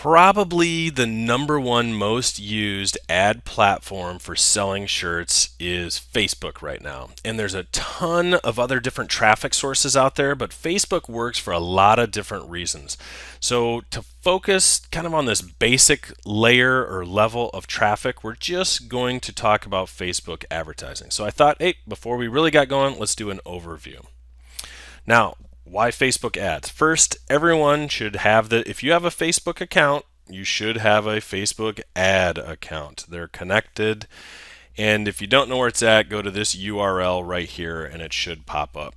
Probably the number one most used ad platform for selling shirts is Facebook right now. And there's a ton of other different traffic sources out there, but Facebook works for a lot of different reasons. So, to focus kind of on this basic layer or level of traffic, we're just going to talk about Facebook advertising. So, I thought, hey, before we really got going, let's do an overview. Now, why Facebook ads? First, everyone should have if you have a Facebook account, you should have a Facebook ad account. They're connected. And if you don't know where it's at, go to this URL right here and it should pop up.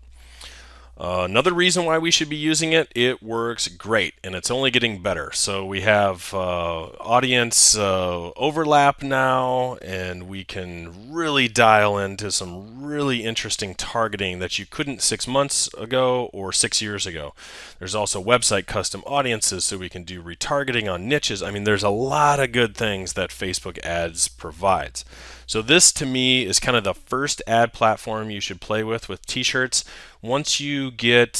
Another reason why we should be using it, it works great and it's only getting better. So we have audience overlap now, and we can really dial into some really interesting targeting that you couldn't 6 months ago or 6 years ago. There's also website custom audiences, so we can do retargeting on niches. I mean, there's a lot of good things that Facebook ads provides. So this to me is kind of the first ad platform you should play with t-shirts. Once you get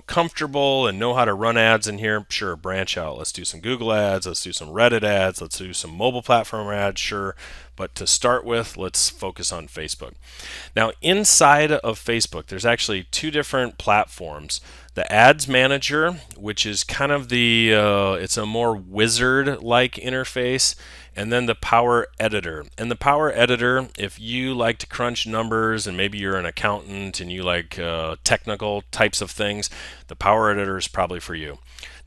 comfortable and know how to run ads in here, sure, branch out. Let's do some Google ads, let's do some Reddit ads, let's do some mobile platform ads, sure. But to start with, let's focus on Facebook. Now, inside of Facebook, there's actually two different platforms. The Ads Manager, which is kind of it's a more wizard-like interface, and then the Power Editor. And the Power Editor, if you like to crunch numbers and maybe you're an accountant and you like technical types of things, the Power Editor is probably for you.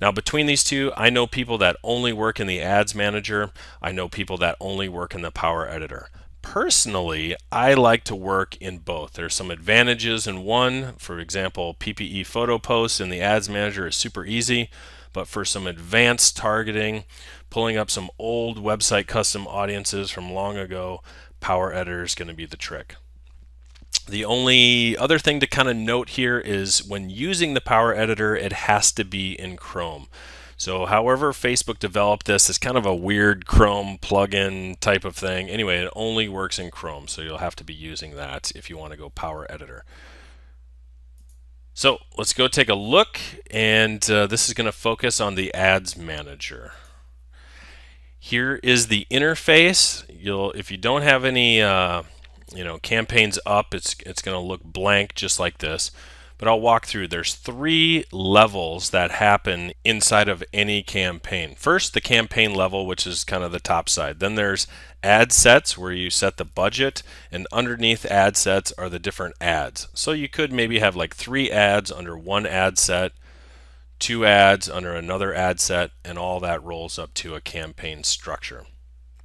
Now, between these two, I know people that only work in the Ads Manager. I know people that only work in the Power Editor. Personally, I like to work in both. There's some advantages in one. For example, PPE photo posts in the Ads Manager is super easy, but for some advanced targeting, pulling up some old website custom audiences from long ago, Power Editor is going to be the trick. The only other thing to kind of note here is when using the Power Editor, it has to be in Chrome. So however Facebook developed this, it's kind of a weird Chrome plugin type of thing. Anyway, it only works in Chrome, so you'll have to be using that if you want to go Power Editor. So let's go take a look, and this is going to focus on the Ads Manager. Here is the interface. If you don't have any campaigns up, it's going to look blank just like this. But I'll walk through. There's three levels that happen inside of any campaign. First, the campaign level, which is kind of the top side. Then there's ad sets, where you set the budget, and underneath ad sets are the different ads. So you could maybe have like 3 ads under one ad set, 2 ads under another ad set, and all that rolls up to a campaign structure.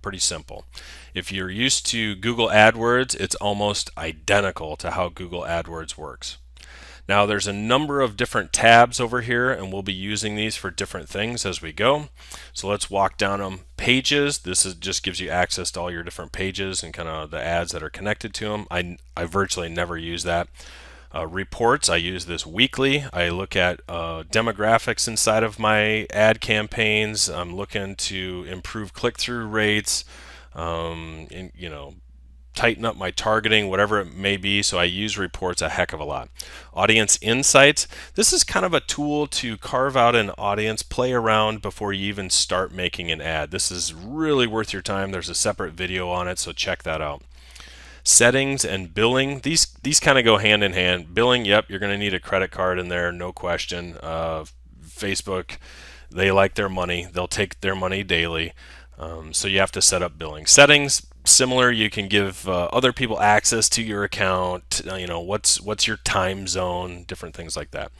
Pretty simple. If you're used to Google AdWords, it's almost identical to how Google AdWords works. Now, there's a number of different tabs over here, and we'll be using these for different things as we go. So let's walk down them. Pages, just gives you access to all your different pages and kind of the ads that are connected to them. I virtually never use that. Reports, I use this weekly. I look at demographics inside of my ad campaigns. I'm looking to improve click-through rates, tighten up my targeting, whatever it may be. So I use reports a heck of a lot. Audience insights. This is kind of a tool to carve out an audience, play around before you even start making an ad. This is really worth your time. There's a separate video on it, so check that out. Settings and billing, these kind of go hand in hand. Billing, yep, you're going to need a credit card in there, no question. Facebook, they like their money. They'll take their money daily. So you have to set up billing. Settings, similar. You can give other people access to your account. What's your time zone, different things like that.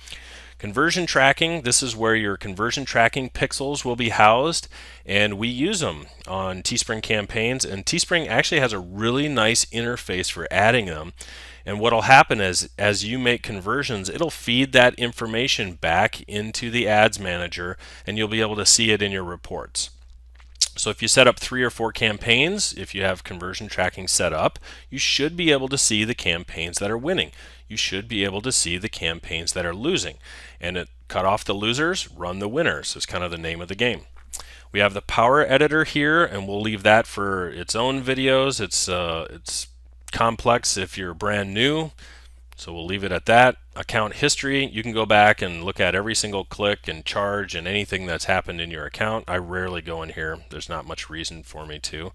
Conversion tracking, this is where your conversion tracking pixels will be housed, and we use them on Teespring campaigns, and Teespring actually has a really nice interface for adding them. And what will happen is, as you make conversions, it'll feed that information back into the Ads Manager, and you'll be able to see it in your reports. So if you set up 3 or 4 campaigns, if you have conversion tracking set up, you should be able to see the campaigns that are winning. You should be able to see the campaigns that are losing. And it cut off the losers, run the winners is kind of the name of the game. We have the Power Editor here, and we'll leave that for its own videos. It's complex if you're brand new. So we'll leave it at that. Account history, you can go back and look at every single click and charge and anything that's happened in your account. I rarely go in here. There's not much reason for me to.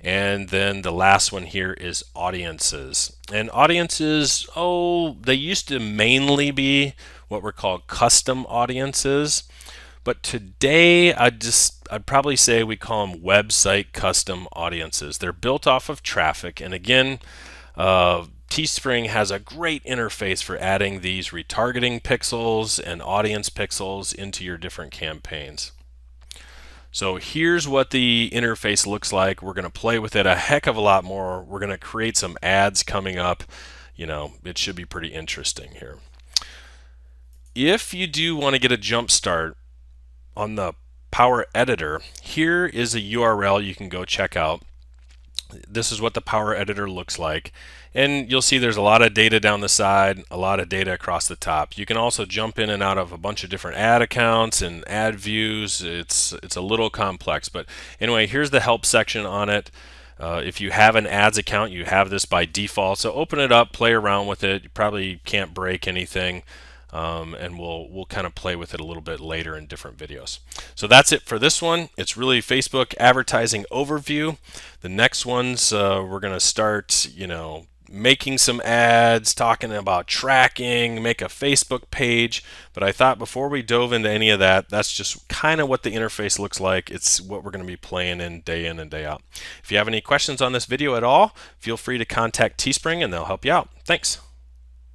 And then the last one here is audiences. And audiences, oh, they used to mainly be what were called custom audiences. But today, I'd probably say we call them website custom audiences. They're built off of traffic, and again, Teespring has a great interface for adding these retargeting pixels and audience pixels into your different campaigns. So here's what the interface looks like. We're going to play with it a heck of a lot more. We're going to create some ads coming up. It should be pretty interesting here. If you do want to get a jump start on the Power Editor, here is a URL you can go check out. This is what the Power Editor looks like, and you'll see there's a lot of data down the side, a lot of data across the top. You can also jump in and out of a bunch of different ad accounts and ad views. It's a little complex, but anyway, here's the help section on it. If you have an ads account, you have this by default, so open it up, play around with it. You probably can't break anything. And we'll kind of play with it a little bit later in different videos. So that's it for this one. It's really Facebook advertising overview. The next ones we're going to start, making some ads, talking about tracking, make a Facebook page. But I thought before we dove into any of that, that's just kind of what the interface looks like. It's what we're going to be playing in and day out. If you have any questions on this video at all, feel free to contact Teespring and they'll help you out. Thanks.